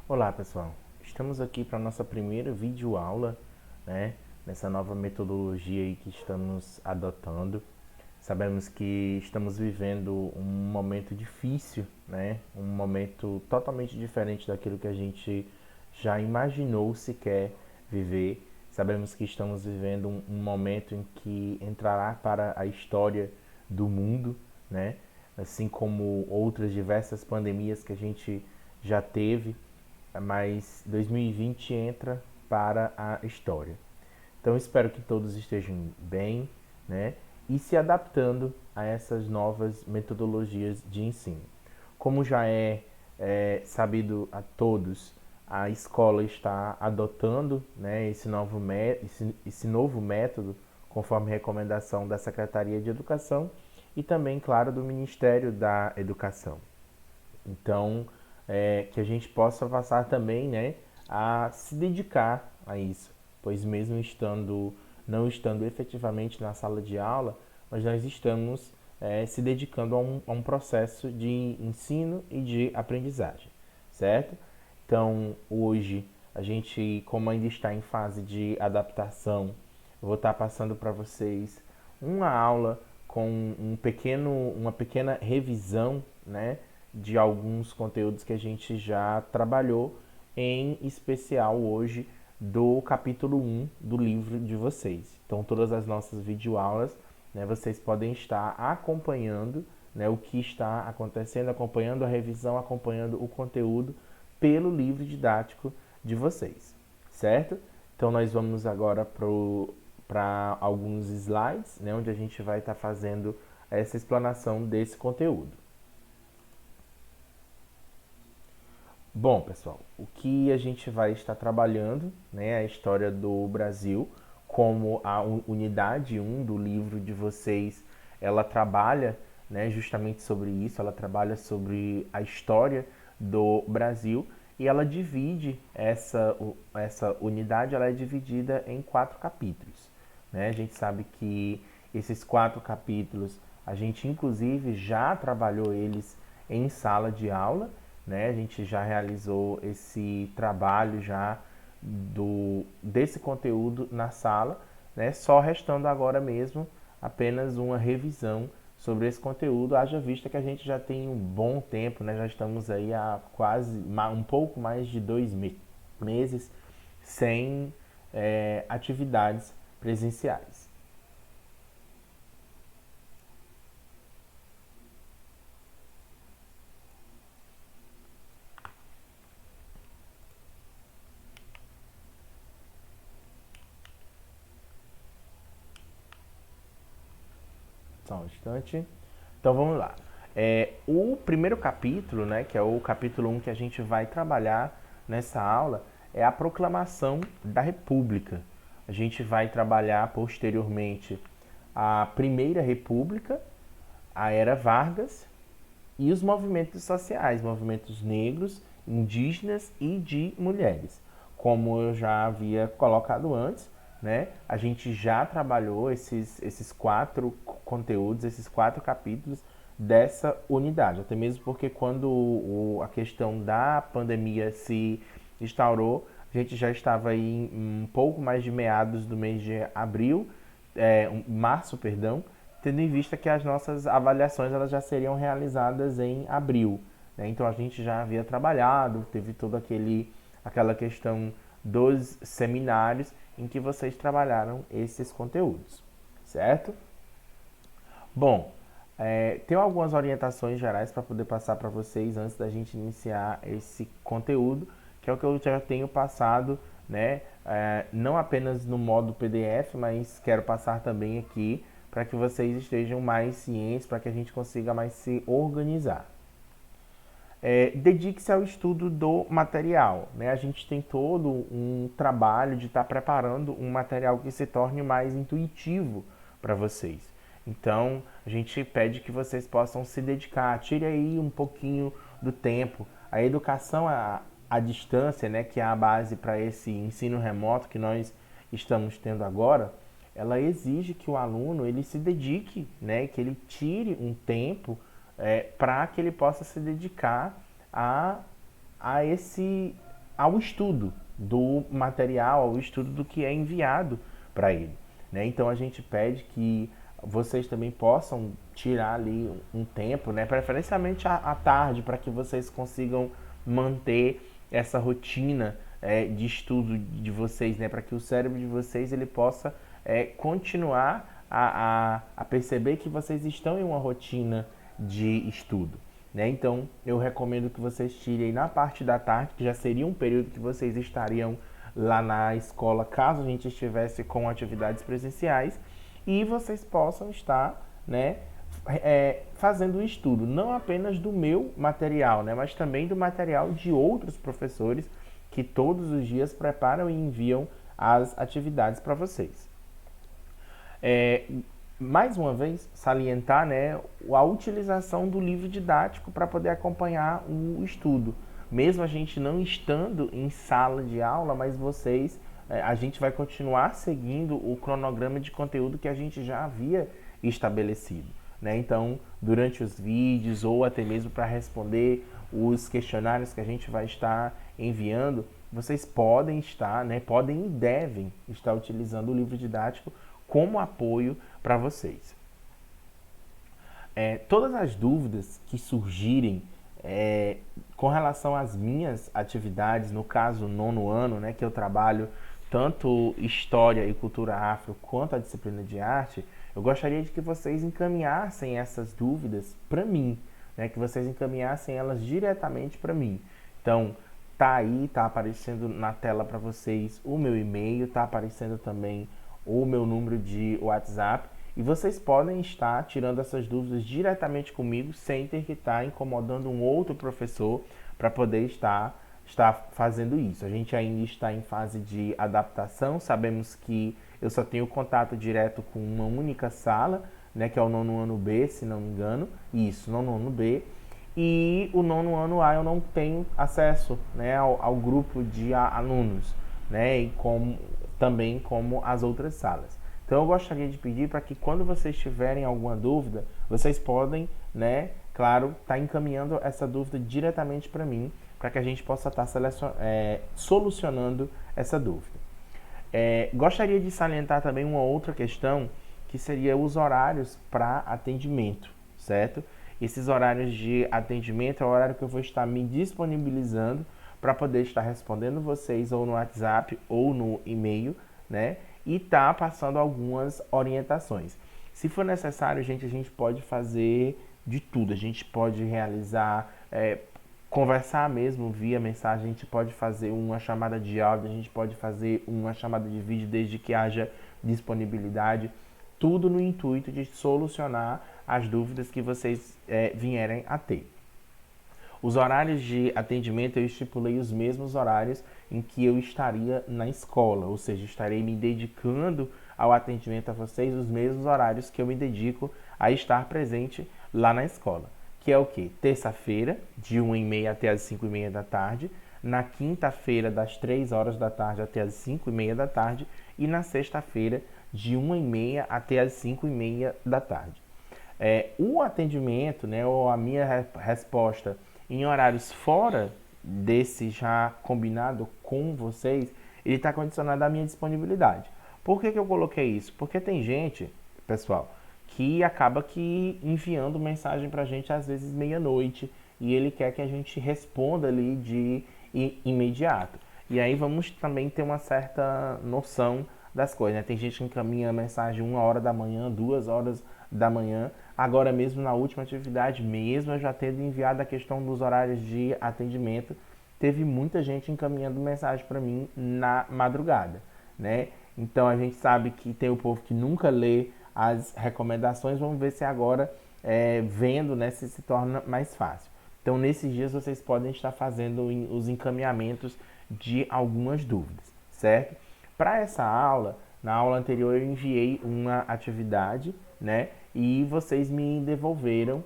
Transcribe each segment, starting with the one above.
Olá pessoal, estamos aqui para a nossa primeira videoaula, né, nessa nova metodologia aí que estamos adotando. Sabemos que estamos vivendo um momento difícil, né, um momento totalmente diferente daquilo que a gente já imaginou sequer viver. Sabemos que estamos vivendo um momento em que entrará para a história do mundo, né, assim como outras diversas pandemias que a gente já teve, mas 2020 entra para a história. Então espero que todos estejam bem, né? E se adaptando a essas novas metodologias de ensino. Como já é sabido a todos, a escola está adotando, né, esse novo método conforme recomendação da Secretaria de Educação e também, claro, do Ministério da Educação. Então, que a gente possa passar também, né, a se dedicar a isso, pois mesmo não estando efetivamente na sala de aula, mas nós estamos se dedicando a um processo de ensino e de aprendizagem, certo? Então, hoje, a gente, como ainda está em fase de adaptação, eu vou estar passando para vocês uma aula com uma pequena revisão, né, de alguns conteúdos que a gente já trabalhou, em especial hoje do capítulo 1 do livro de vocês. Então, todas as nossas videoaulas, né, vocês podem estar acompanhando, né, o que está acontecendo, acompanhando a revisão, acompanhando o conteúdo pelo livro didático de vocês, certo? Então, nós vamos agora para alguns slides, né, onde a gente vai estar fazendo essa explanação desse conteúdo. Bom, pessoal, o que a gente vai estar trabalhando, né, é a história do Brasil, como a unidade 1 do livro de vocês, ela trabalha, né, justamente sobre isso, ela trabalha sobre a história do Brasil e ela divide essa unidade, ela é dividida em 4 capítulos, né? A gente sabe que esses 4 capítulos, a gente inclusive já trabalhou eles em sala de aula, né? A gente já realizou esse trabalho já desse conteúdo na sala, né? Só restando agora mesmo apenas uma revisão sobre esse conteúdo, haja vista que a gente já tem um bom tempo, né? Já estamos aí há quase um pouco mais de 2 meses sem atividades presenciais. Só um instante. Então vamos lá. O primeiro capítulo, né, que é o capítulo 1 que a gente vai trabalhar nessa aula, é a proclamação da República. A gente vai trabalhar posteriormente a Primeira República, a Era Vargas e os movimentos sociais, movimentos negros, indígenas e de mulheres. Como eu já havia colocado antes, né, a gente já trabalhou esses 4 conteúdos, esses 4 capítulos dessa unidade. Até mesmo porque quando a questão da pandemia se instaurou, a gente já estava aí um pouco mais de meados do mês de abril, março, perdão, tendo em vista que as nossas avaliações elas já seriam realizadas em abril, né? Então a gente já havia trabalhado, teve toda aquela questão dos seminários em que vocês trabalharam esses conteúdos, certo? Bom, tenho algumas orientações gerais para poder passar para vocês antes da gente iniciar esse conteúdo, que é o que eu já tenho passado, né? Não apenas no modo PDF, mas quero passar também aqui para que vocês estejam mais cientes, para que a gente consiga mais se organizar. Dedique-se ao estudo do material, né? A gente tem todo um trabalho de estar preparando um material que se torne mais intuitivo para vocês. Então, a gente pede que vocês possam se dedicar, tire aí um pouquinho do tempo. A educação à distância, né, que é a base para esse ensino remoto que nós estamos tendo agora, ela exige que o aluno ele se dedique, né, que ele tire um tempo para que ele possa se dedicar a, a esse ao estudo do material, ao estudo do que é enviado para ele, né? Então a gente pede que vocês também possam tirar ali um tempo, né, preferencialmente à tarde, para que vocês consigam manter essa rotina de estudo de vocês, né, para que o cérebro de vocês ele possa continuar a perceber que vocês estão em uma rotina de estudo. Né? Então, eu recomendo que vocês tirem na parte da tarde, que já seria um período que vocês estariam lá na escola, caso a gente estivesse com atividades presenciais, e vocês possam estar, né, fazendo o estudo, não apenas do meu material, né, mas também do material de outros professores que todos os dias preparam e enviam as atividades para vocês. É, mais uma vez, salientar, né, a utilização do livro didático para poder acompanhar o estudo. Mesmo a gente não estando em sala de aula, mas vocês, a gente vai continuar seguindo o cronograma de conteúdo que a gente já havia estabelecido. Né? Então, durante os vídeos ou até mesmo para responder os questionários que a gente vai estar enviando, vocês podem estar, né, podem e devem estar utilizando o livro didático como apoio para vocês. Todas as dúvidas que surgirem com relação às minhas atividades, no caso, nono ano, né, que eu trabalho tanto História e Cultura Afro quanto a disciplina de Arte, eu gostaria de que vocês encaminhassem essas dúvidas para mim, né, que vocês encaminhassem elas diretamente para mim. Então, tá aí, tá aparecendo na tela para vocês o meu e-mail, tá aparecendo também o meu número de WhatsApp, e vocês podem estar tirando essas dúvidas diretamente comigo, sem ter que estar incomodando um outro professor para poder estar fazendo isso. A gente ainda está em fase de adaptação, sabemos que eu só tenho contato direto com uma única sala, né, que é o nono ano B, se não me engano, isso, nono ano B, e o nono ano A eu não tenho acesso, né, ao grupo de alunos, né, e também como as outras salas. Então eu gostaria de pedir para que quando vocês tiverem alguma dúvida, vocês podem, né, claro, estar encaminhando essa dúvida diretamente para mim, para que a gente possa estar solucionando essa dúvida. Gostaria de salientar também uma outra questão, que seria os horários para atendimento, certo? Esses horários de atendimento é o horário que eu vou estar me disponibilizando para poder estar respondendo vocês ou no WhatsApp ou no e-mail, né? E tá passando algumas orientações. Se for necessário, gente, a gente pode fazer de tudo. A gente pode realizar, conversar mesmo via mensagem, a gente pode fazer uma chamada de áudio, a gente pode fazer uma chamada de vídeo desde que haja disponibilidade. Tudo no intuito de solucionar as dúvidas que vocês vierem a ter. Os horários de atendimento, eu estipulei os mesmos horários em que eu estaria na escola, ou seja, estarei me dedicando ao atendimento a vocês, os mesmos horários que eu me dedico a estar presente lá na escola. Que é o quê? Terça-feira, de 1h30 até as 5h30 da tarde, na quinta-feira, das 3 horas da tarde até as 5h30 da tarde, e na sexta-feira, de 1h30 até as 5h30 da tarde. O atendimento, né, ou a minha resposta em horários fora desse já combinado com vocês, ele está condicionado à minha disponibilidade. Por que eu coloquei isso? Porque tem gente, pessoal, que acaba que enviando mensagem para a gente às vezes meia-noite e ele quer que a gente responda ali de imediato. E aí vamos também ter uma certa noção das coisas, né? Tem gente que encaminha mensagem 1h da manhã, 2h da manhã. Agora mesmo na última atividade, mesmo eu já tendo enviado a questão dos horários de atendimento, teve muita gente encaminhando mensagem para mim na madrugada, né? Então a gente sabe que tem o povo que nunca lê as recomendações, vamos ver se agora, vendo, né, se torna mais fácil. Então nesses dias vocês podem estar fazendo os encaminhamentos de algumas dúvidas, certo? Para essa aula, na aula anterior eu enviei uma atividade, né? E vocês me devolveram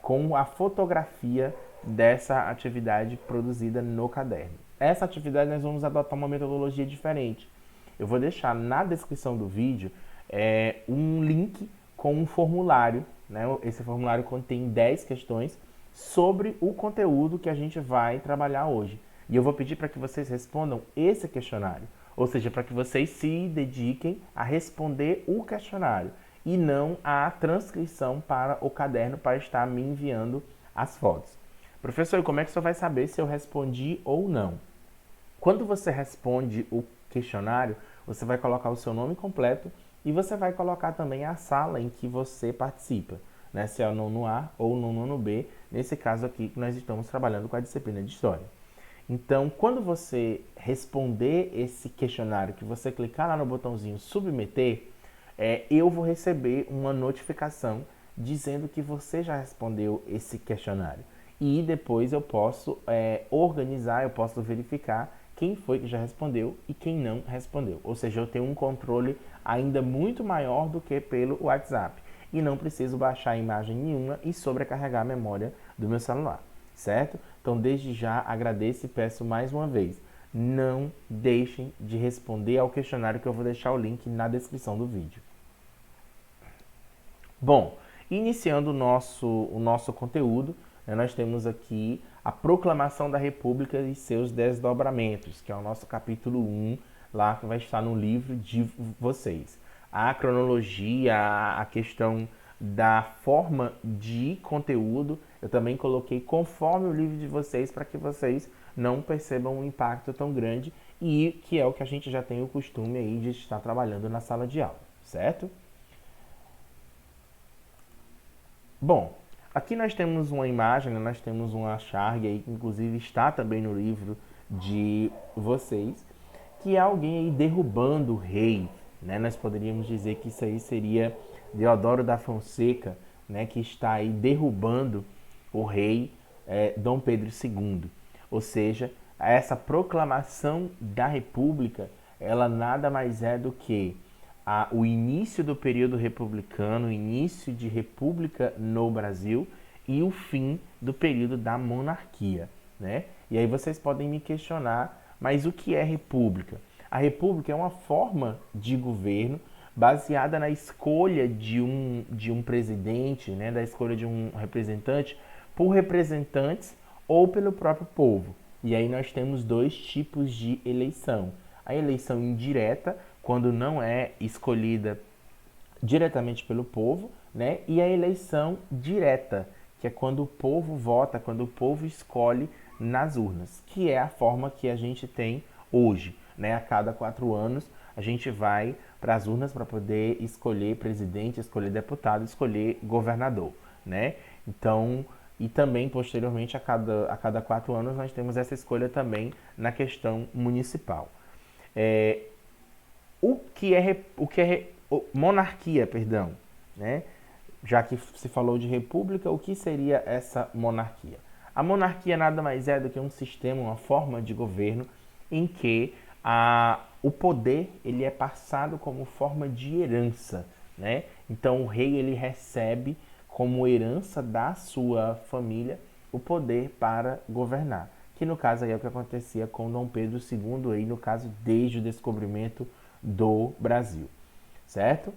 com a fotografia dessa atividade produzida no caderno. Essa atividade nós vamos adotar uma metodologia diferente. Eu vou deixar na descrição do vídeo um link com um formulário, né? Esse formulário contém 10 questões sobre o conteúdo que a gente vai trabalhar hoje. E eu vou pedir para que vocês respondam esse questionário. Ou seja, para que vocês se dediquem a responder o questionário e não a transcrição para o caderno para estar me enviando as fotos. Professor, como é que o senhor vai saber se eu respondi ou não? Quando você responde o questionário, você vai colocar o seu nome completo e você vai colocar também a sala em que você participa, né? Se é o nono A ou no nono B, nesse caso aqui que nós estamos trabalhando com a disciplina de História. Então, quando você responder esse questionário, que você clicar lá no botãozinho submeter, eu vou receber uma notificação dizendo que você já respondeu esse questionário. E depois eu posso organizar, eu posso verificar quem foi que já respondeu e quem não respondeu. Ou seja, eu tenho um controle ainda muito maior do que pelo WhatsApp. E não preciso baixar imagem nenhuma e sobrecarregar a memória do meu celular, certo? Então, desde já, agradeço e peço mais uma vez, não deixem de responder ao questionário que eu vou deixar o link na descrição do vídeo. Bom, iniciando o nosso conteúdo, né, nós temos aqui a Proclamação da República e seus desdobramentos, que é o nosso capítulo 1, lá que vai estar no livro de vocês. A cronologia, a questão da forma de conteúdo, eu também coloquei conforme o livro de vocês, para que vocês não percebam um impacto tão grande, e que é o que a gente já tem o costume aí de estar trabalhando na sala de aula, certo? Bom, aqui nós temos uma imagem, né? Nós temos uma charge aí, que inclusive está também no livro de vocês, que é alguém aí derrubando o rei, né? Nós poderíamos dizer que isso aí seria Deodoro da Fonseca, né? Que está aí derrubando o rei Dom Pedro II. Ou seja, essa proclamação da República, ela nada mais é do que o início do período republicano, o início de república no Brasil e o fim do período da monarquia, né? E aí vocês podem me questionar, mas o que é república? A república é uma forma de governo baseada na escolha de um presidente, né? Da escolha de um representante por representantes ou pelo próprio povo. E aí nós temos dois tipos de eleição. A eleição indireta, quando não é escolhida diretamente pelo povo, né? E a eleição direta, que é quando o povo vota, quando o povo escolhe nas urnas, que é a forma que a gente tem hoje, né? A cada 4 anos a gente vai para as urnas para poder escolher presidente, escolher deputado, escolher governador, né? Então, e também posteriormente a cada 4 anos nós temos essa escolha também na questão municipal. Monarquia, perdão, né? Já que se falou de república, o que seria essa monarquia? A monarquia nada mais é do que um sistema, uma forma de governo em que o poder ele é passado como forma de herança, né? Então o rei ele recebe como herança da sua família o poder para governar, que no caso aí é o que acontecia com Dom Pedro II, aí no caso desde o descobrimento do Brasil, certo?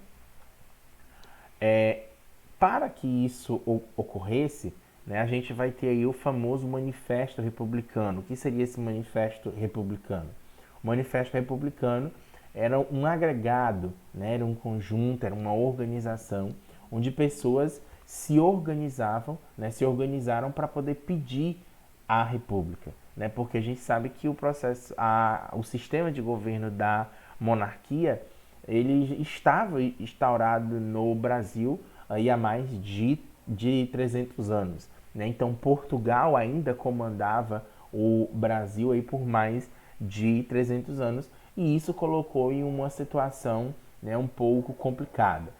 Para que isso ocorresse, né, a gente vai ter aí o famoso Manifesto Republicano. O que seria esse Manifesto Republicano? O Manifesto Republicano era um agregado, né, era um conjunto, era uma organização onde pessoas se organizavam, né, se organizaram para poder pedir a República, né, porque a gente sabe que o sistema de governo da monarquia, ele estava instaurado no Brasil aí há mais de 300 anos, né? Então Portugal ainda comandava o Brasil aí por mais de 300 anos, e isso colocou em uma situação, né, um pouco complicada.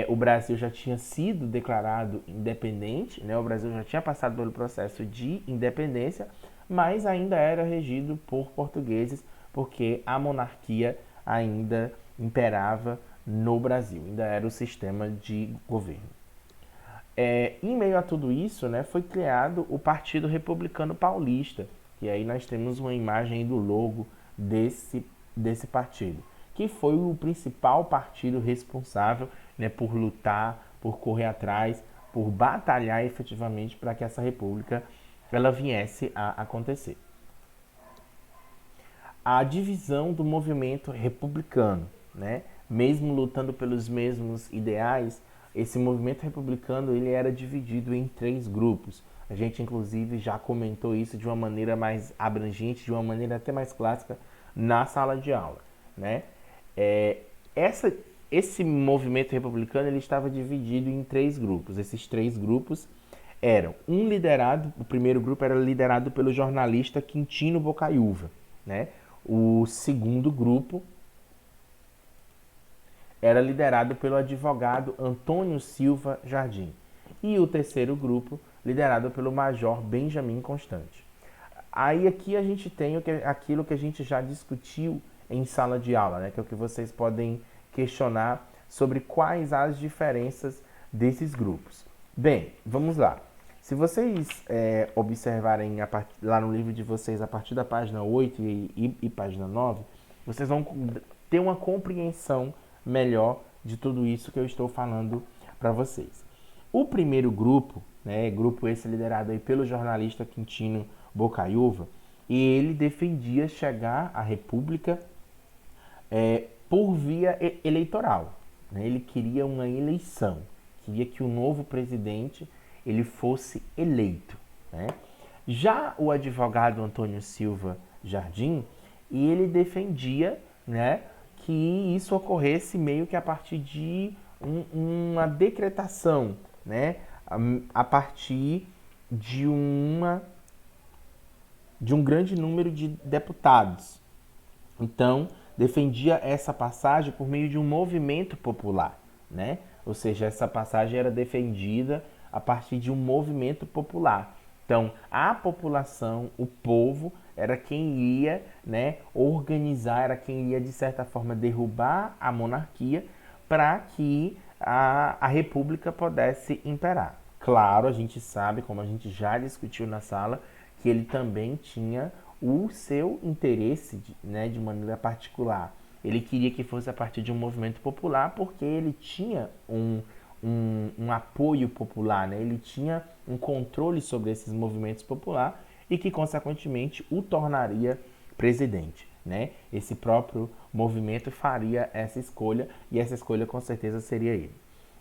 O Brasil já tinha sido declarado independente, né? O Brasil já tinha passado pelo processo de independência, mas ainda era regido por portugueses, porque a monarquia ainda imperava no Brasil, ainda era o sistema de governo. Em meio a tudo isso, né, foi criado o Partido Republicano Paulista, e aí nós temos uma imagem do logo desse partido, que foi o principal partido responsável, né, por lutar, por correr atrás, por batalhar efetivamente para que essa república ela viesse a acontecer. a divisão do movimento republicano, né? Mesmo lutando pelos mesmos ideais, esse movimento republicano ele era dividido em 3 grupos. A gente, inclusive, já comentou isso de uma maneira mais abrangente, de uma maneira até mais clássica, na sala de aula, né? É, essa, esse movimento republicano ele estava dividido em 3 grupos. Esses 3 grupos eram o primeiro grupo era liderado pelo jornalista Quintino Bocaiúva, né? O segundo grupo era liderado pelo advogado Antônio Silva Jardim. E o terceiro grupo, liderado pelo Major Benjamin Constante. Aí aqui a gente tem aquilo que a gente já discutiu em sala de aula, né? Que é o que vocês podem questionar sobre quais as diferenças desses grupos. Bem, vamos lá. Se vocês observarem lá no livro de vocês, a partir da página 8 e página 9, vocês vão ter uma compreensão melhor de tudo isso que eu estou falando para vocês. O primeiro grupo, né, grupo esse liderado aí pelo jornalista Quintino Bocaiúva, e ele defendia chegar à República por via eleitoral. Né? Ele queria uma eleição, queria que o novo presidente ele fosse eleito. Né? Já o advogado Antônio Silva Jardim, ele defendia, né, que isso ocorresse meio que a partir de uma decretação, né, a partir de um grande número de deputados. Então, defendia essa passagem por meio de um movimento popular, né? Ou seja, essa passagem era defendida a partir de um movimento popular. Então, a população, o povo, era quem ia, né, organizar, era quem ia, de certa forma, derrubar a monarquia para que a república pudesse imperar. Claro, a gente sabe, como a gente já discutiu na sala, que ele também tinha o seu interesse, né, de maneira particular. Ele queria que fosse a partir de um movimento popular porque ele tinha um apoio popular, né? Ele tinha um controle sobre esses movimentos populares e que, consequentemente, o tornaria presidente. Né? Esse próprio movimento faria essa escolha e essa escolha, com certeza, seria ele.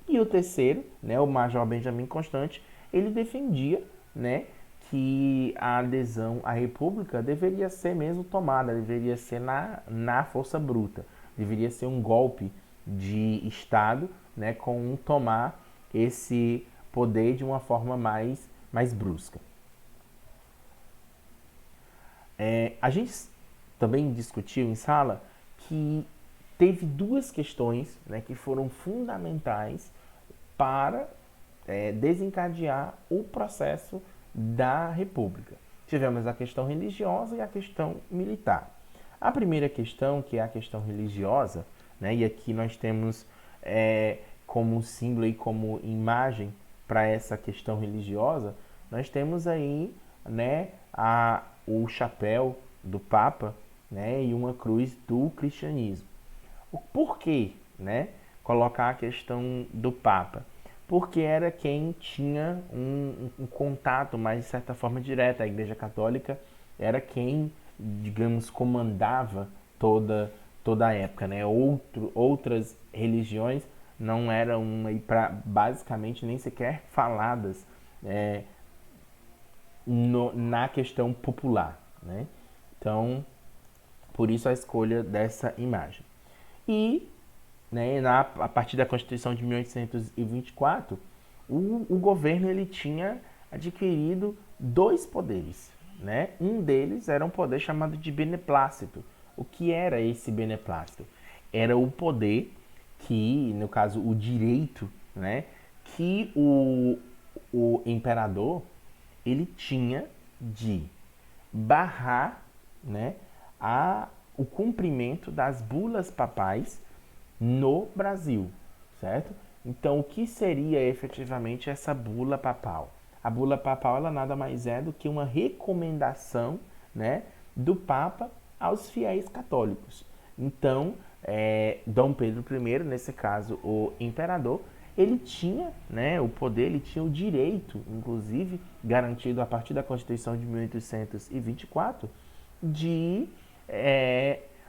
E o terceiro, né, o Major Benjamin Constante, ele defendia, né, que a adesão à República deveria ser mesmo tomada, deveria ser na força bruta, deveria ser um golpe de Estado, né, com tomar esse poder de uma forma mais brusca. A gente também discutiu em sala que teve 2 questões, né, que foram fundamentais para desencadear o processo da República. Tivemos a questão religiosa e a questão militar. A primeira questão, que é a questão religiosa, né, e aqui nós temos como símbolo e como imagem para essa questão religiosa, nós temos aí, né, o chapéu do Papa, né, e uma cruz do cristianismo. Por que, né, colocar a questão do Papa? Porque era quem tinha um contato mais, de certa forma, direto. A Igreja Católica era quem, digamos, comandava toda a época. Né? Outras religiões não eram basicamente nem sequer faladas na questão popular. Né? Então, por isso a escolha dessa imagem. E, né, a partir da Constituição de 1824, o governo ele tinha adquirido 2 poderes. Né? Um deles era um poder chamado de beneplácito. O que era esse beneplácito? Era o poder que, no caso, o direito, né, que o imperador ele tinha de barrar, né, o cumprimento das bulas papais no Brasil, certo? Então, o que seria efetivamente essa bula papal? A bula papal, ela nada mais é do que uma recomendação, né, do Papa aos fiéis católicos. Então, Dom Pedro I, nesse caso o imperador, ele tinha, né, o poder, ele tinha o direito, inclusive garantido a partir da Constituição de 1824, de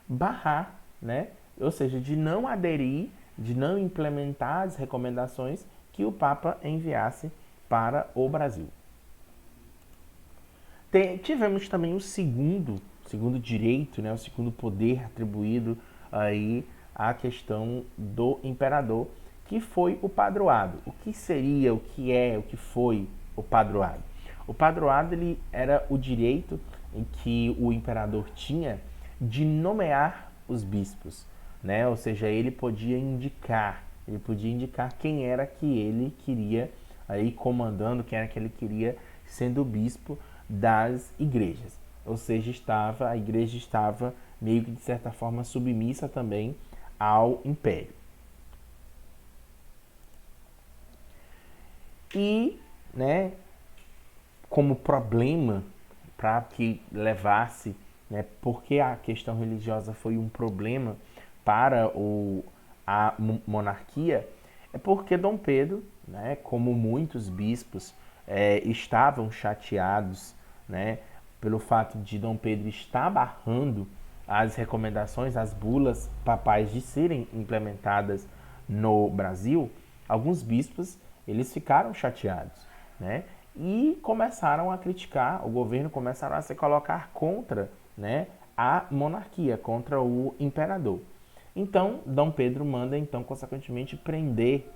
barrar, né? Ou seja, de não aderir, de não implementar as recomendações que o Papa enviasse para o Brasil. Tivemos também o segundo direito, né, o segundo poder atribuído aí à questão do imperador, que foi o padroado. O que seria, o que foi o padroado? O padroado ele era o direito em que o imperador tinha de nomear os bispos, né? Ou seja, ele podia indicar quem era que ele queria aí comandando, quem era que ele queria sendo bispo das igrejas. Ou seja, a igreja estava meio que de certa forma submissa também ao império. E, né, como problema para que levasse, né, porque a questão religiosa foi um problema para a monarquia, é porque Dom Pedro, né, como muitos bispos, estavam chateados, né, pelo fato de Dom Pedro estar barrando as recomendações, as bulas papais de serem implementadas no Brasil. Alguns bispos eles ficaram chateados, né, e começaram a criticar o governo, começaram a se colocar contra, né, a monarquia, contra o imperador. Então, Dom Pedro manda, então, consequentemente, prender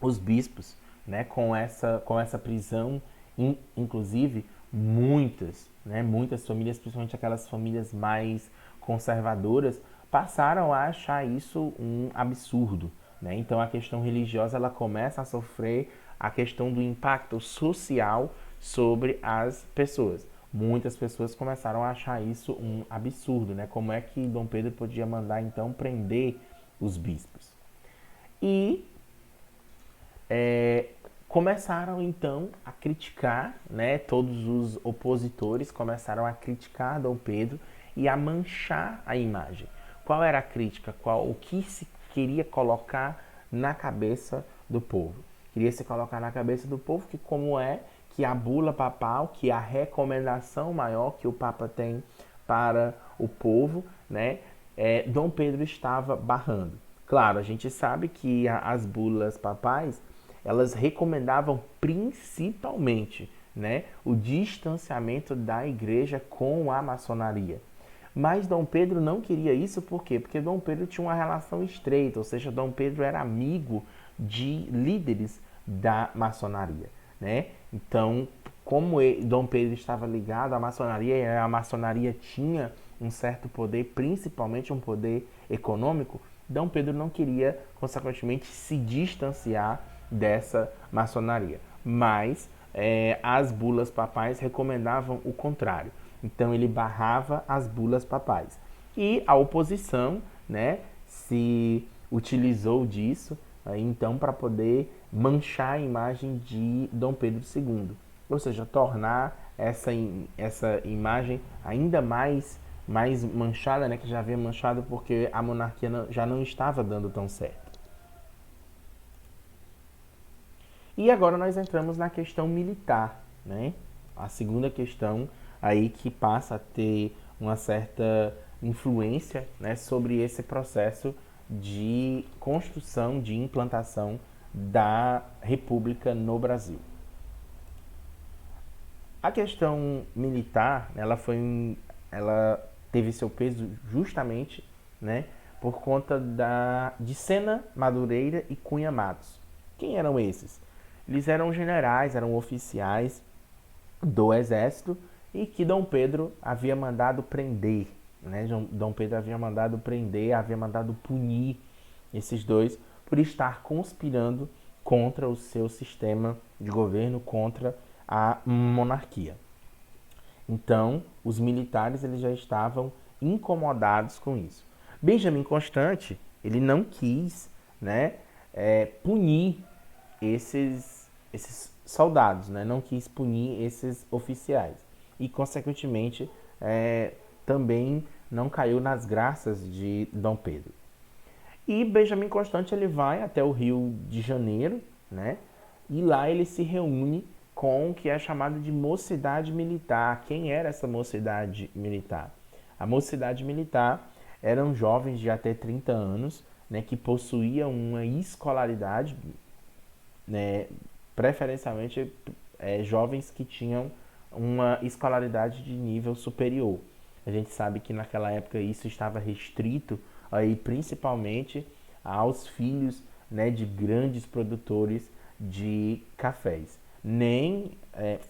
os bispos, né, com essa prisão, inclusive muitas famílias, principalmente aquelas famílias mais conservadoras, passaram a achar isso um absurdo, né? Então a questão religiosa ela começa a sofrer a questão do impacto social sobre as pessoas. Muitas pessoas começaram a achar isso um absurdo, né? Como é que Dom Pedro podia mandar então prender os bispos? E começaram então a criticar, né, todos os opositores começaram a criticar Dom Pedro e a manchar a imagem. Qual era a crítica? O que se queria colocar na cabeça do povo? Queria se colocar na cabeça do povo que como é que a bula papal, que a recomendação maior que o Papa tem para o povo, né, Dom Pedro estava barrando. Claro, a gente sabe que as bulas papais elas recomendavam principalmente, né, o distanciamento da igreja com a maçonaria. Mas Dom Pedro não queria isso por quê? Porque Dom Pedro tinha uma relação estreita, ou seja, Dom Pedro era amigo de líderes da maçonaria, né? Então, como Dom Pedro estava ligado à maçonaria e a maçonaria tinha um certo poder, principalmente um poder econômico, Dom Pedro não queria, consequentemente, se distanciar dessa maçonaria. Mas as bulas papais recomendavam o contrário. Então ele barrava as bulas papais. E a oposição, né, se utilizou disso então para poder manchar a imagem de Dom Pedro II. Ou seja, tornar essa imagem ainda mais manchada, né, que já havia manchado porque a monarquia já não estava dando tão certo. E agora nós entramos na questão militar, né? A segunda questão aí que passa a ter uma certa influência, né, sobre esse processo de construção, de implantação da República no Brasil. A questão militar, ela teve seu peso justamente, né, por conta de Sena, Madureira e Cunha Matos. Quem eram esses? Eles eram generais, eram oficiais do exército e que Dom Pedro havia mandado prender, né? Dom Pedro havia mandado prender, havia mandado punir esses dois por estar conspirando contra o seu sistema de governo, contra a monarquia. Então, os militares eles já estavam incomodados com isso. Benjamin Constant, ele não quis, né, punir esses soldados, né? Não quis punir esses oficiais. E, consequentemente, também não caiu nas graças de Dom Pedro. E Benjamin Constant ele vai até o Rio de Janeiro, né? E lá ele se reúne com o que é chamado de mocidade militar. Quem era essa mocidade militar? A mocidade militar eram jovens de até 30 anos, né, que possuíam uma escolaridade, né, preferencialmente jovens que tinham uma escolaridade de nível superior. A gente sabe que naquela época isso estava restrito aí principalmente aos filhos, né, de grandes produtores de cafés. Nem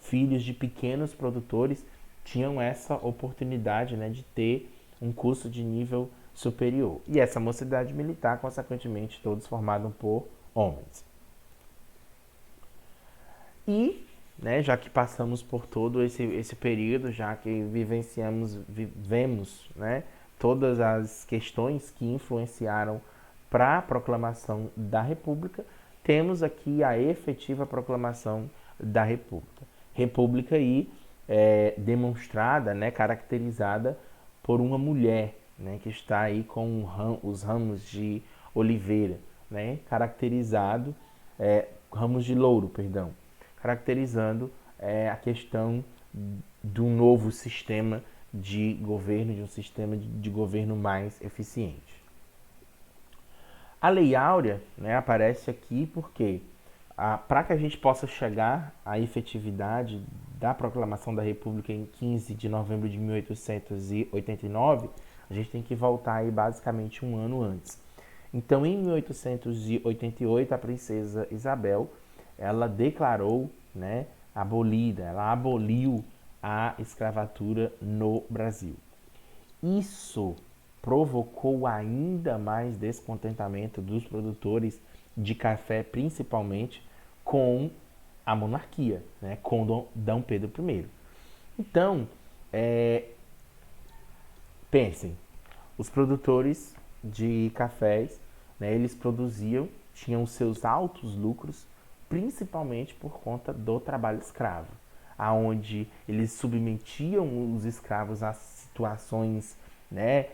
filhos de pequenos produtores tinham essa oportunidade, né, de ter um curso de nível superior. E essa mocidade militar, consequentemente, todos formados por homens. E, né, já que passamos por todo esse período, já que vivemos, né, todas as questões que influenciaram para a proclamação da República, temos aqui a efetiva proclamação da República. República aí demonstrada, né, caracterizada por uma mulher, né, que está aí com os ramos de oliveira, né, caracterizado, ramos de louro, perdão, caracterizando a questão de um novo sistema de governo, de um sistema de governo mais eficiente. A Lei Áurea, né, aparece aqui porque para que a gente possa chegar à efetividade da proclamação da República em 15 de novembro de 1889, a gente tem que voltar aí basicamente um ano antes. Então, em 1888, a princesa Isabel, ela declarou, né, ela aboliu a escravatura no Brasil. Isso provocou ainda mais descontentamento dos produtores de café, principalmente com a monarquia, né, com Dom Pedro I. Então, pensem, os produtores de cafés, né, eles produziam, tinham seus altos lucros, principalmente por conta do trabalho escravo, aonde eles submetiam os escravos a situações, né,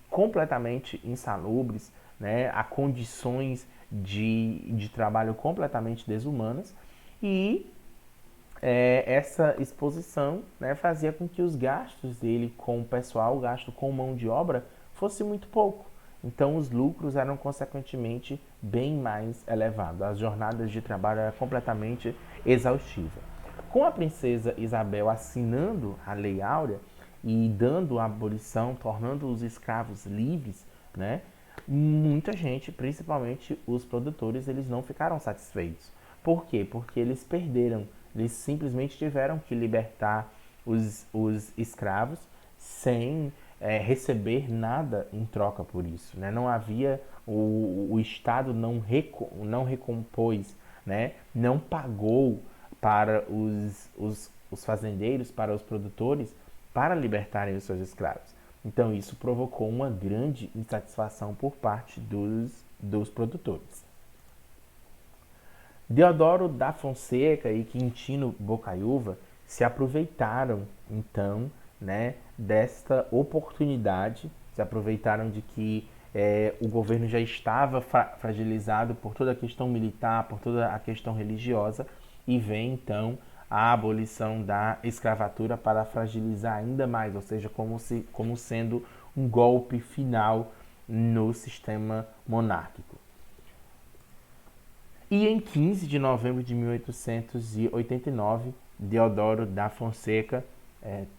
completamente insalubres, né, a condições de trabalho completamente desumanas, e essa exposição, né, fazia com que os gastos dele com o pessoal, o gasto com mão de obra, fosse muito pouco. Então os lucros eram consequentemente bem mais elevados. As jornadas de trabalho eram completamente exaustivas. Com a princesa Isabel assinando a Lei Áurea e dando a abolição, tornando os escravos livres, né, muita gente, principalmente os produtores, eles não ficaram satisfeitos. Por quê? Porque eles perderam. Eles simplesmente tiveram que libertar os escravos sem receber nada em troca por isso, né? Não havia, o Estado não recompôs, né? Não pagou para os fazendeiros, para os produtores, para libertarem os seus escravos. Então isso provocou uma grande insatisfação por parte dos produtores. Deodoro da Fonseca e Quintino Bocaiúva se aproveitaram, então, né, desta oportunidade, se aproveitaram de que o governo já estava fragilizado por toda a questão militar, por toda a questão religiosa, e vem, então, a abolição da escravatura para fragilizar ainda mais, ou seja, como sendo um golpe final no sistema monárquico. E em 15 de novembro de 1889, Deodoro da Fonseca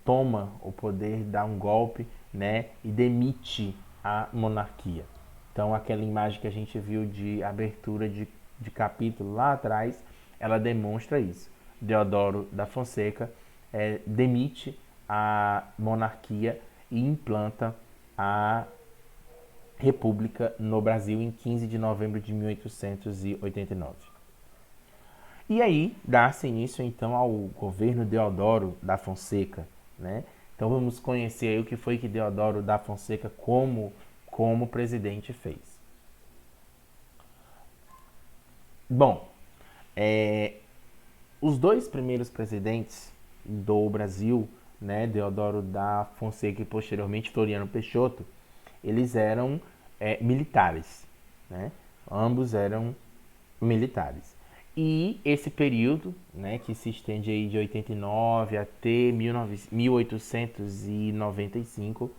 toma o poder, dá um golpe, né, e demite a monarquia. Então, aquela imagem que a gente viu de abertura de capítulo lá atrás, ela demonstra isso. Deodoro da Fonseca demite a monarquia e implanta a República no Brasil em 15 de novembro de 1889. E aí dá-se início então ao governo Deodoro da Fonseca, né? Então vamos conhecer aí o que foi que Deodoro da Fonseca como presidente fez. Bom, os dois primeiros presidentes do Brasil, né, Deodoro da Fonseca e posteriormente Floriano Peixoto, eles eram militares, né? Ambos eram militares. E esse período, né, que se estende aí de 89 até 1895,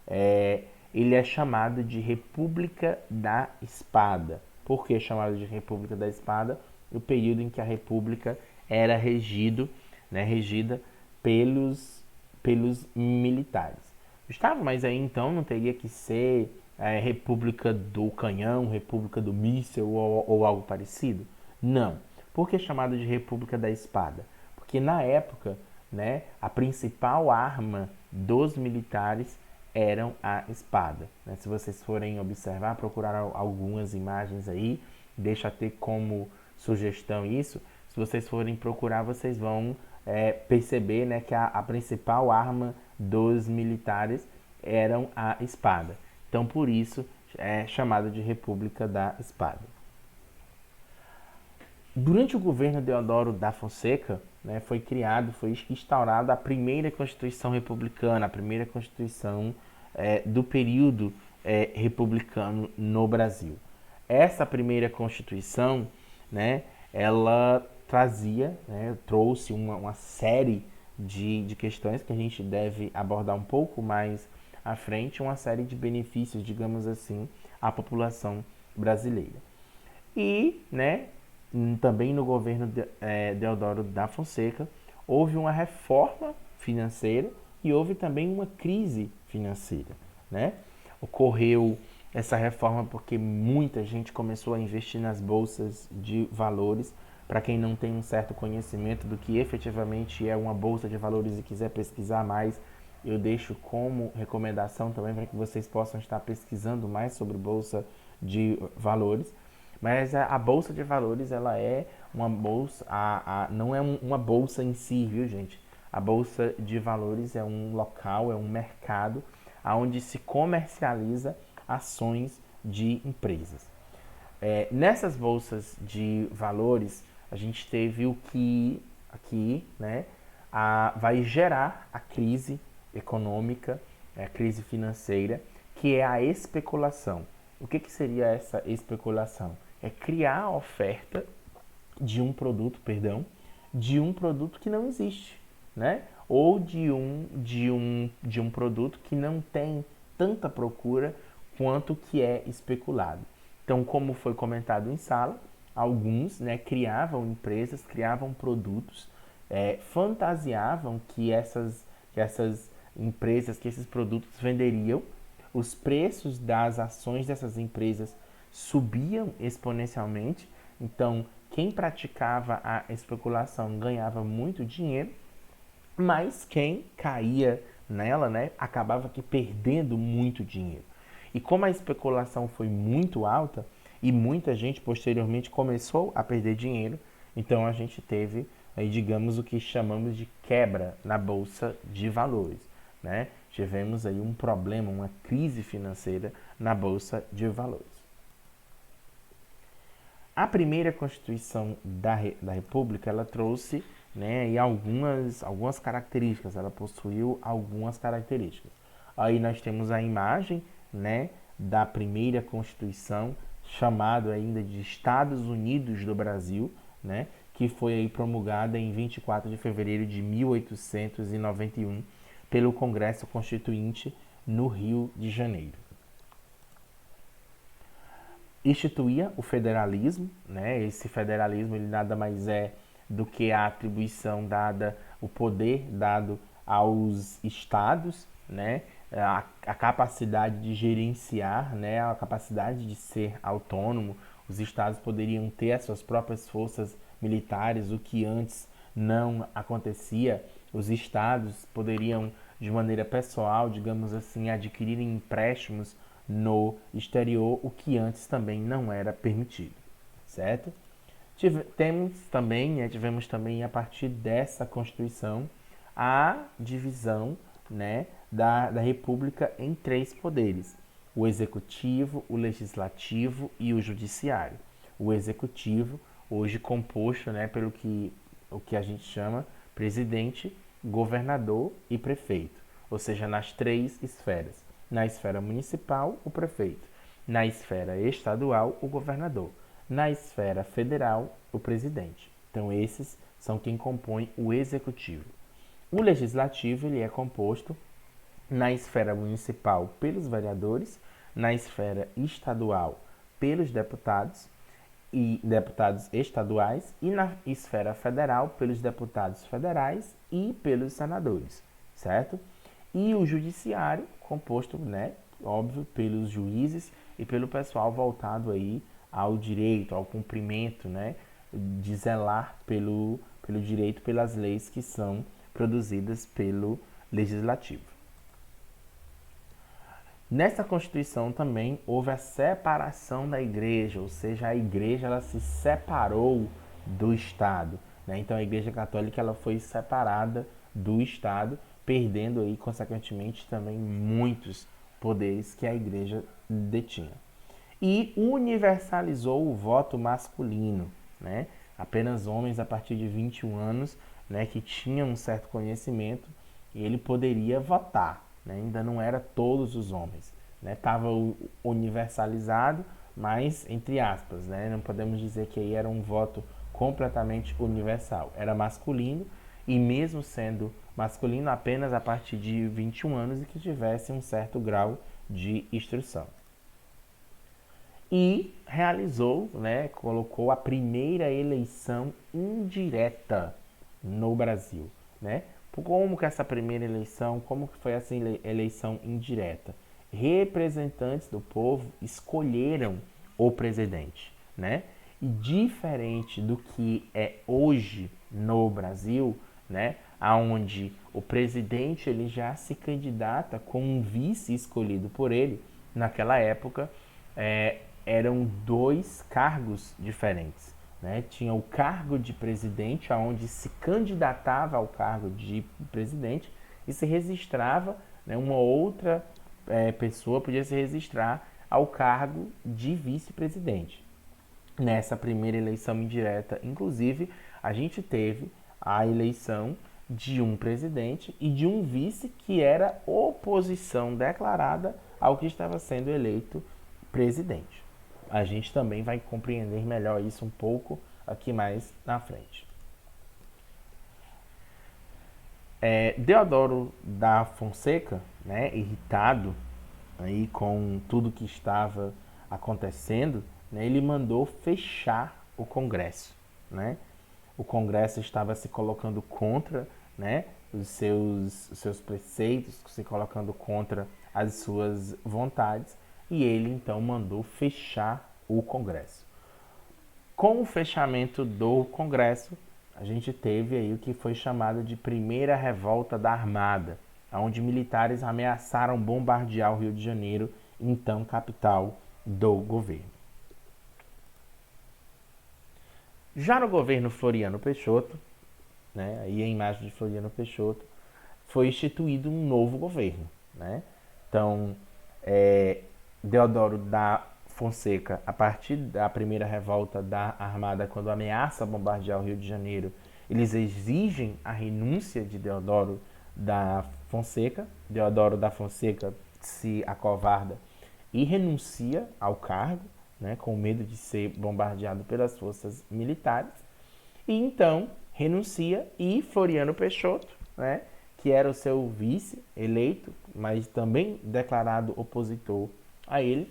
é, ele é chamado de República da Espada. Por que é chamado de República da Espada? O período em que a República era regida pelos militares. Gustavo, mas aí então não teria que ser República do Canhão, República do Míssel ou algo parecido? Não. Por que é chamado de República da Espada? Porque na época, né, a principal arma dos militares eram a espada. Né? Se vocês forem observar, procurar algumas imagens aí, deixa ter como sugestão isso. Se vocês forem procurar, vocês vão perceber, né, que a principal arma dos militares eram a espada. Então, por isso, é chamada de República da Espada. Durante o governo Deodoro da Fonseca, né, foi instaurada a primeira Constituição Republicana, a primeira Constituição do período republicano no Brasil. Essa primeira Constituição, né, ela trouxe uma série de questões que a gente deve abordar um pouco mais à frente, uma série de benefícios, digamos assim, à população brasileira. E, né, também no governo Deodoro da Fonseca, houve uma reforma financeira e houve também uma crise financeira, né? Ocorreu essa reforma porque muita gente começou a investir nas bolsas de valores. Para quem não tem um certo conhecimento do que efetivamente é uma bolsa de valores e quiser pesquisar mais, eu deixo como recomendação também para que vocês possam estar pesquisando mais sobre bolsa de valores. Mas a bolsa de valores, ela é uma bolsa, não é uma bolsa em si, viu, gente? A bolsa de valores é um local, é um mercado onde se comercializa ações de empresas. Nessas bolsas de valores, a gente teve o que aqui, né, vai gerar a crise econômica, a crise financeira, que é a especulação. O que seria essa especulação? É criar a oferta de um produto, que não existe, né? Ou de um produto que não tem tanta procura quanto que é especulado. Então, como foi comentado em sala, alguns, né, criavam empresas, criavam produtos, fantasiavam que essas empresas, que esses produtos venderiam, os preços das ações dessas empresas subiam exponencialmente. Então, quem praticava a especulação ganhava muito dinheiro, mas quem caía nela, né, acabava que perdendo muito dinheiro. E como a especulação foi muito alta e muita gente posteriormente começou a perder dinheiro, então a gente teve aí, digamos, o que chamamos de quebra na bolsa de valores, né? Tivemos aí um problema, uma crise financeira na bolsa de valores. A primeira Constituição da República, ela trouxe, né, e algumas características, ela possuiu algumas características. Aí nós temos a imagem, né, da primeira Constituição, chamado ainda de Estados Unidos do Brasil, né, que foi aí promulgada em 24 de fevereiro de 1891 pelo Congresso Constituinte no Rio de Janeiro. Instituía o federalismo, né? Esse federalismo ele nada mais é do que a atribuição dada, o poder dado aos estados, né? A capacidade de gerenciar, né? A capacidade de ser autônomo. Os estados poderiam ter as suas próprias forças militares, o que antes não acontecia. Os estados poderiam, de maneira pessoal, digamos assim, adquirir empréstimos no exterior, o que antes também não era permitido, certo? Tivemos também a partir dessa Constituição a divisão, né, da República em 3 poderes: o executivo, o legislativo e o judiciário. O executivo, hoje composto, né, pelo o que a gente chama presidente, governador e prefeito, ou seja, nas 3 esferas. Na esfera municipal, o prefeito. Na esfera estadual, o governador. Na esfera federal, o presidente. Então, esses são quem compõe o executivo. O legislativo ele é composto na esfera municipal pelos vereadores, na esfera estadual pelos deputados e deputados estaduais e na esfera federal pelos deputados federais e pelos senadores, certo? E o judiciário composto, né, óbvio, pelos juízes e pelo pessoal voltado aí ao direito, ao cumprimento, né, de zelar pelo direito, pelas leis que são produzidas pelo legislativo. Nessa Constituição também houve a separação da igreja, ou seja, a igreja ela se separou do Estado, né? Então a Igreja Católica ela foi separada do Estado, perdendo aí consequentemente também muitos poderes que a igreja detinha. E universalizou o voto masculino, né? Apenas homens a partir de 21 anos, né, que tinham um certo conhecimento e ele poderia votar, né? Ainda não era todos os homens, né? Estava universalizado, mas entre aspas, né? Não podemos dizer que aí era um voto completamente universal. Era masculino e mesmo sendo masculino apenas a partir de 21 anos e que tivesse um certo grau de instrução. E realizou, né, colocou a primeira eleição indireta no Brasil, né? Como que essa primeira eleição, como que foi essa eleição indireta? Representantes do povo escolheram o presidente, né? E diferente do que é hoje no Brasil, né, aonde o presidente ele já se candidata com um vice escolhido por ele, naquela época eram dois cargos diferentes. Né? Tinha o cargo de presidente, onde se candidatava ao cargo de presidente e se registrava, né, uma outra pessoa podia se registrar ao cargo de vice-presidente. Nessa primeira eleição indireta, inclusive, a gente teve a eleição de um presidente e de um vice que era oposição declarada ao que estava sendo eleito presidente. A gente também vai compreender melhor isso um pouco aqui mais na frente. Deodoro da Fonseca, né, irritado aí com tudo que estava acontecendo, né, ele mandou fechar o Congresso, né? O Congresso estava se colocando contra, né, os seus preceitos, se colocando contra as suas vontades, e ele então mandou fechar o Congresso. Com o fechamento do Congresso, a gente teve aí o que foi chamado de Primeira Revolta da Armada, onde militares ameaçaram bombardear o Rio de Janeiro, então capital do governo. Já no governo Floriano Peixoto, né, aí a imagem de Floriano Peixoto, foi instituído um novo governo. Né? Então, Deodoro da Fonseca, a partir da primeira revolta da Armada, quando ameaça bombardear o Rio de Janeiro, eles exigem a renúncia de Deodoro da Fonseca. Deodoro da Fonseca se acovarda e renuncia ao cargo, né, com medo de ser bombardeado pelas forças militares. E então renuncia e Floriano Peixoto, né, que era o seu vice eleito, mas também declarado opositor a ele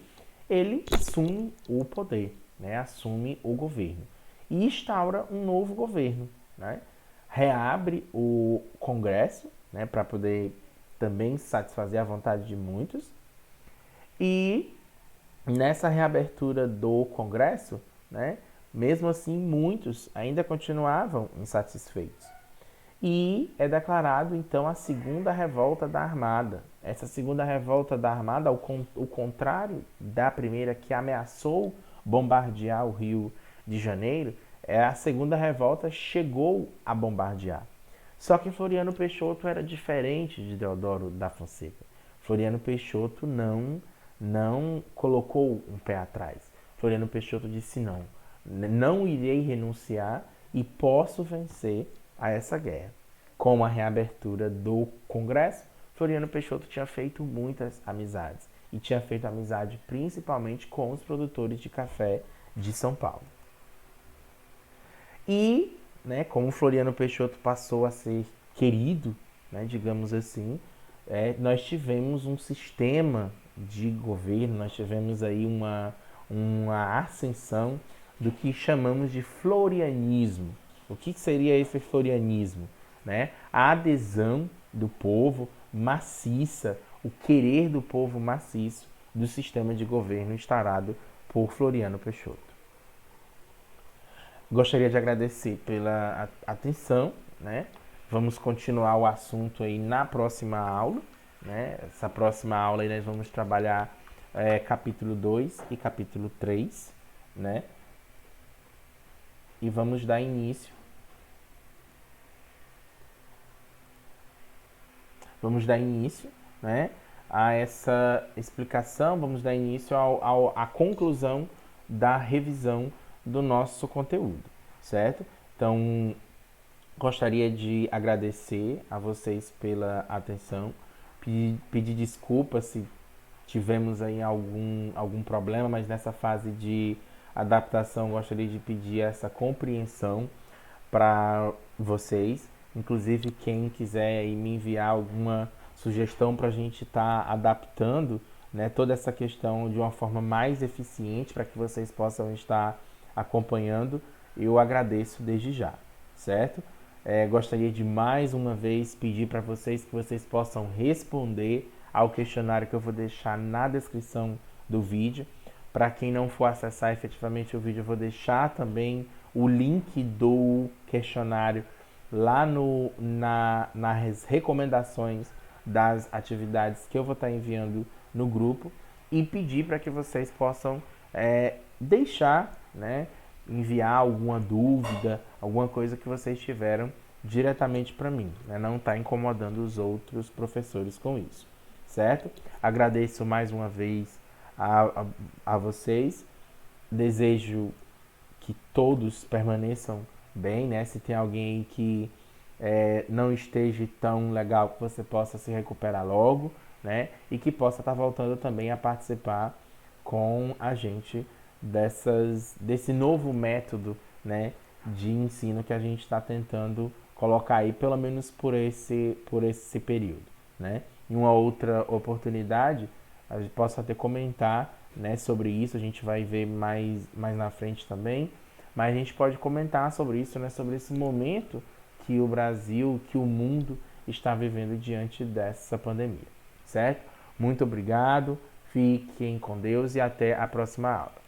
assume o poder, né, assume o governo e instaura um novo governo. Né, reabre o Congresso, né, para poder também satisfazer a vontade de muitos. E nessa reabertura do Congresso, né, mesmo assim, muitos ainda continuavam insatisfeitos. E é declarado, então, a Segunda Revolta da Armada. Essa Segunda Revolta da Armada, ao contrário da primeira, que ameaçou bombardear o Rio de Janeiro, a Segunda Revolta chegou a bombardear. Só que Floriano Peixoto era diferente de Deodoro da Fonseca. Floriano Peixoto não colocou um pé atrás. Floriano Peixoto disse não irei renunciar e posso vencer a essa guerra. Com a reabertura do Congresso, Floriano Peixoto tinha feito muitas amizades e tinha feito amizade principalmente com os produtores de café de São Paulo. E, né, como Floriano Peixoto passou a ser querido, né, digamos assim, nós tivemos um sistema de governo, nós tivemos aí uma ascensão do que chamamos de florianismo. O que seria esse florianismo? Né? A adesão do povo maciça, o querer do povo maciço do sistema de governo instaurado por Floriano Peixoto. Gostaria de agradecer pela atenção, né? Vamos continuar o assunto aí na próxima aula, né? Essa próxima aula aí nós vamos trabalhar capítulo 2 e capítulo 3, né? E vamos dar início. Vamos dar início, né, a essa explicação, vamos dar início à conclusão da revisão do nosso conteúdo, certo? Então, gostaria de agradecer a vocês pela atenção, pedir desculpas se tivemos aí algum problema, mas nessa fase de adaptação gostaria de pedir essa compreensão para vocês. Inclusive, quem quiser aí me enviar alguma sugestão para a gente estar adaptando, né, toda essa questão de uma forma mais eficiente para que vocês possam estar acompanhando, eu agradeço desde já, certo? Gostaria de mais uma vez pedir para vocês que vocês possam responder ao questionário que eu vou deixar na descrição do vídeo. Para quem não for acessar efetivamente o vídeo, eu vou deixar também o link do questionário lá nas recomendações das atividades que eu vou estar enviando no grupo e pedir para que vocês possam deixar, né, enviar alguma dúvida, alguma coisa que vocês tiveram diretamente para mim, né, não está incomodando os outros professores com isso, certo? Agradeço mais uma vez a vocês, desejo que todos permaneçam bem, né? Se tem alguém que não esteja tão legal, que você possa se recuperar logo, né? E que possa estar voltando também a participar com a gente desse novo método, né, de ensino que a gente está tentando colocar aí, pelo menos por esse período, né? Em uma outra oportunidade, a gente possa até comentar, né, sobre isso, a gente vai ver mais na frente também, mas a gente pode comentar sobre isso, né, sobre esse momento que o Brasil, que o mundo está vivendo diante dessa pandemia, certo? Muito obrigado, fiquem com Deus e até a próxima aula.